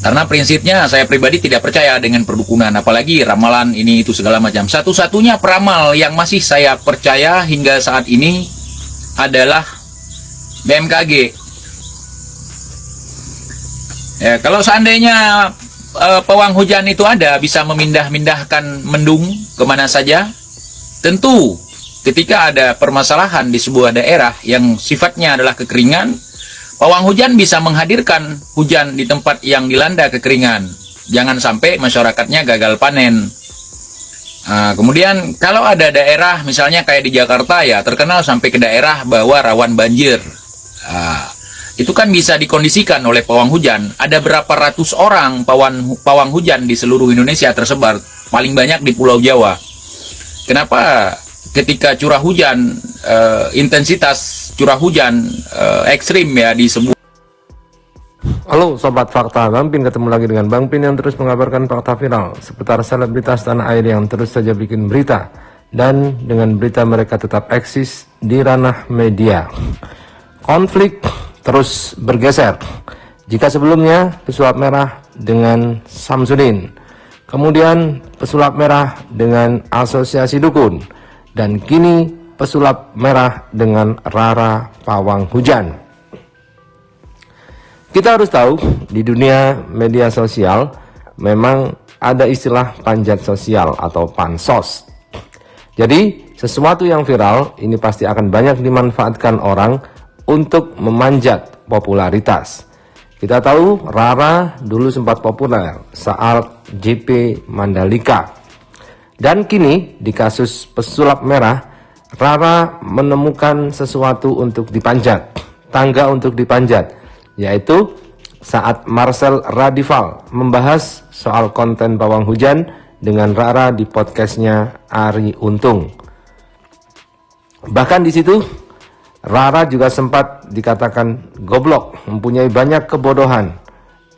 Karena prinsipnya saya pribadi tidak percaya dengan perdukunan, apalagi ramalan ini itu segala macam. Satu-satunya peramal yang masih saya percaya hingga saat ini adalah BMKG. Ya, kalau seandainya pawang hujan itu ada, bisa memindah-mindahkan mendung kemana saja, tentu ketika ada permasalahan di sebuah daerah yang sifatnya adalah kekeringan, pawang hujan bisa menghadirkan hujan di tempat yang dilanda kekeringan. Jangan sampai masyarakatnya gagal panen. Kemudian kalau ada daerah misalnya kayak di Jakarta ya, terkenal sampai ke daerah bahwa rawan banjir. Itu kan bisa dikondisikan oleh pawang hujan. Ada berapa ratus orang pawang hujan di seluruh Indonesia tersebar, paling banyak di Pulau Jawa. Kenapa ketika curah hujan, intensitas curah hujan ekstrim ya di sebuah... Halo Sobat Fakta, Bang Pin ketemu lagi dengan Bang Pin yang terus mengabarkan fakta viral seputar selebritas tanah air yang terus saja bikin berita, dan dengan berita mereka tetap eksis di ranah media. Konflik terus bergeser. Jika sebelumnya pesulap merah dengan Samsudin, kemudian pesulap merah dengan Asosiasi Dukun, dan kini pesulap merah dengan Rara Pawang Hujan. Kita harus tahu, di dunia media sosial memang ada istilah panjat sosial atau pansos. Jadi sesuatu yang viral ini pasti akan banyak dimanfaatkan orang untuk memanjat popularitas. Kita tahu Rara dulu sempat populer saat JP Mandalika. Dan kini di kasus pesulap merah, Rara menemukan sesuatu untuk dipanjat, tangga untuk dipanjat, yaitu saat Marcel Radival membahas soal konten pawang hujan dengan Rara di podcastnya Arie Untung. Bahkan di situ Rara juga sempat dikatakan goblok, mempunyai banyak kebodohan.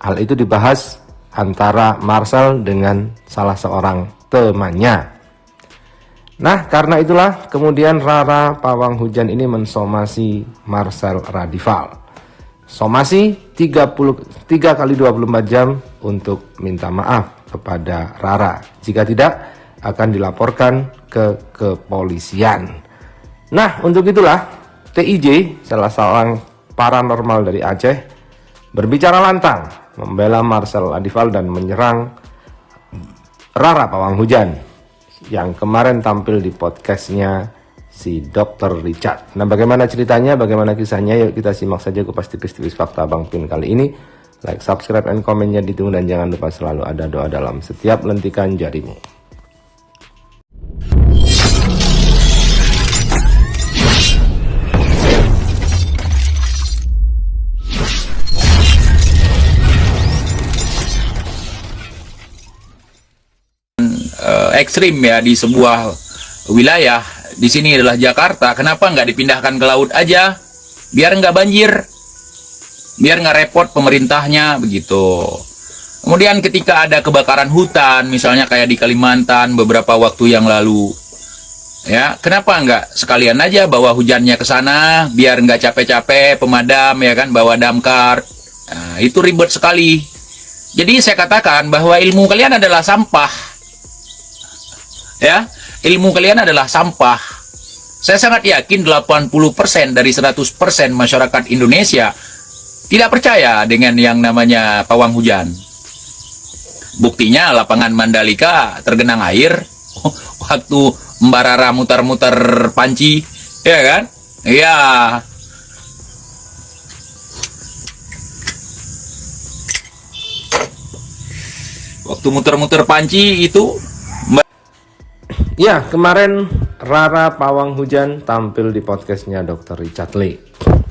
Hal itu dibahas antara Marcel dengan salah seorang temannya. Nah, karena itulah kemudian Rara Pawang Hujan ini mensomasi Marcel Radival. Somasi 3 kali 24 jam untuk minta maaf kepada Rara. Jika tidak, akan dilaporkan ke kepolisian. Nah, untuk itulah TIJ, salah seorang paranormal dari Aceh, berbicara lantang membela Marcel Radival dan menyerang Rara Pawang Hujan yang kemarin tampil di podcastnya si Dr. Richard. Nah, bagaimana ceritanya, bagaimana kisahnya? Yuk kita simak saja kupas tipis-tipis fakta Bang Pin kali ini. Like, subscribe, dan komennya ditunggu, dan jangan lupa selalu ada doa dalam setiap lentikan jarimu. Ekstrim ya di sebuah wilayah. Di sini adalah Jakarta. Kenapa nggak dipindahkan ke laut aja, biar nggak banjir, biar nggak repot pemerintahnya begitu. Kemudian ketika ada kebakaran hutan, misalnya kayak di Kalimantan beberapa waktu yang lalu, ya kenapa nggak sekalian aja bawa hujannya ke sana, biar nggak capek-capek pemadam ya kan, bawa damkar. Nah, itu ribet sekali. Jadi saya katakan bahwa ilmu kalian adalah sampah. Ya, ilmu kalian adalah sampah. Saya sangat yakin 80% dari 100% masyarakat Indonesia tidak percaya dengan yang namanya pawang hujan. Buktinya lapangan Mandalika tergenang air waktu Mbak Rara muter-muter panci, ya kan? Iya. Waktu muter-muter panci itu. Ya, kemarin Rara Pawang Hujan tampil di podcastnya Dr. Richard Lee.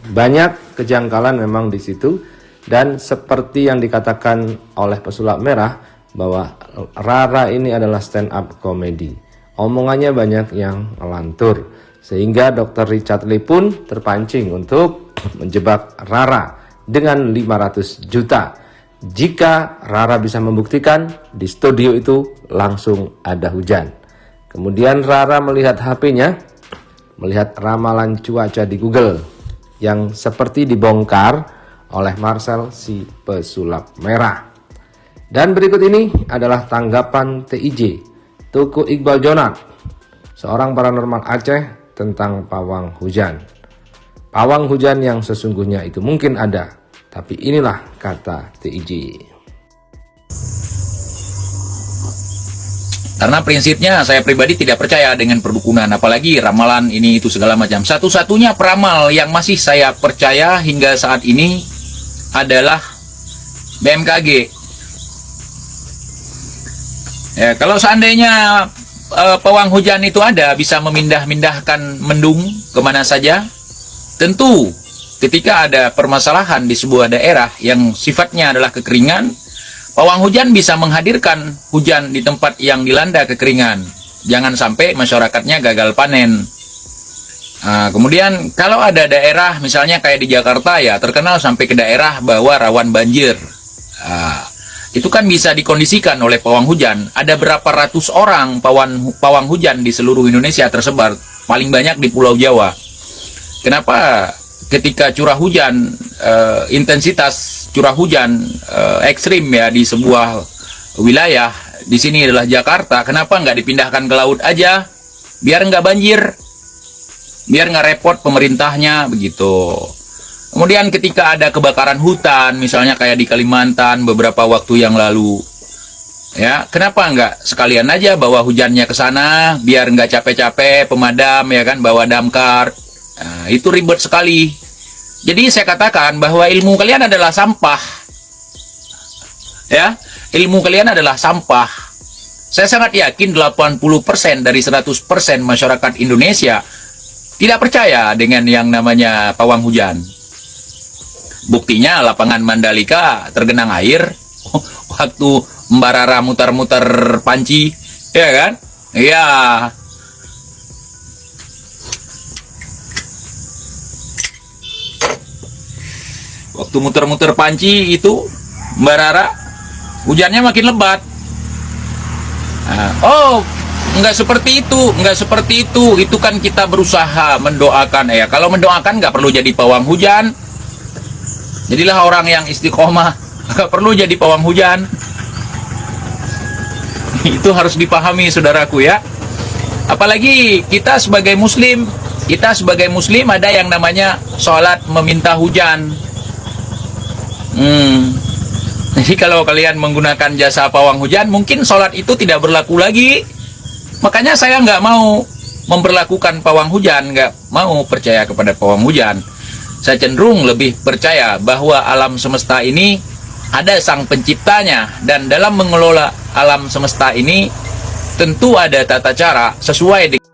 Banyak kejanggalan memang di situ, dan seperti yang dikatakan oleh pesulap merah bahwa Rara ini adalah stand up comedy. Omongannya banyak yang ngelantur, sehingga Dr. Richard Lee pun terpancing untuk menjebak Rara dengan 500 juta. Jika Rara bisa membuktikan di studio itu langsung ada hujan. Kemudian Rara melihat HP-nya, melihat ramalan cuaca di Google yang seperti dibongkar oleh Marcel si pesulap merah. Dan berikut ini adalah tanggapan TIJ, Tuku Iqbal Jonak, seorang paranormal Aceh tentang pawang hujan. Pawang hujan yang sesungguhnya itu mungkin ada, tapi inilah kata TIJ. Karena prinsipnya saya pribadi tidak percaya dengan perdukunan, apalagi ramalan ini itu segala macam. Satu-satunya peramal yang masih saya percaya hingga saat ini adalah BMKG. Ya, kalau seandainya pawang hujan itu ada, bisa memindah-mindahkan mendung kemana saja, tentu ketika ada permasalahan di sebuah daerah yang sifatnya adalah kekeringan, pawang hujan bisa menghadirkan hujan di tempat yang dilanda kekeringan. Jangan sampai masyarakatnya gagal panen. Kemudian kalau ada daerah misalnya kayak di Jakarta ya, terkenal sampai ke daerah bahwa rawan banjir. Itu kan bisa dikondisikan oleh pawang hujan. Ada berapa ratus orang pawang hujan di seluruh Indonesia tersebar, paling banyak di Pulau Jawa. Kenapa ketika curah hujan, intensitas curah hujan ekstrim ya di sebuah wilayah, di sini adalah Jakarta, kenapa nggak dipindahkan ke laut aja, biar nggak banjir, biar nggak repot pemerintahnya begitu. Kemudian ketika ada kebakaran hutan, misalnya kayak di Kalimantan beberapa waktu yang lalu, ya kenapa nggak sekalian aja bawa hujannya ke sana, biar nggak capek-capek pemadam ya kan, bawa damkar. Nah, itu ribet sekali. Jadi saya katakan bahwa ilmu kalian adalah sampah. Ya, ilmu kalian adalah sampah. Saya sangat yakin 80% dari 100% masyarakat Indonesia tidak percaya dengan yang namanya pawang hujan. Buktinya lapangan Mandalika tergenang air waktu Mbak Rara muter-muter panci, ya kan? Iya. Waktu muter-muter panci itu Mbak Rara, hujannya makin lebat. Nggak seperti itu, nggak seperti itu. Itu kan kita berusaha mendoakan ya. Kalau mendoakan nggak perlu jadi pawang hujan. Jadilah orang yang istiqomah, nggak perlu jadi pawang hujan. Itu harus dipahami saudaraku ya. Apalagi kita sebagai muslim ada yang namanya sholat meminta hujan. Jadi kalau kalian menggunakan jasa pawang hujan, mungkin sholat itu tidak berlaku lagi. Makanya saya nggak mau memperlakukan pawang hujan, nggak mau percaya kepada pawang hujan. Saya cenderung lebih percaya bahwa alam semesta ini ada sang penciptanya, dan dalam mengelola alam semesta ini tentu ada tata cara sesuai dengan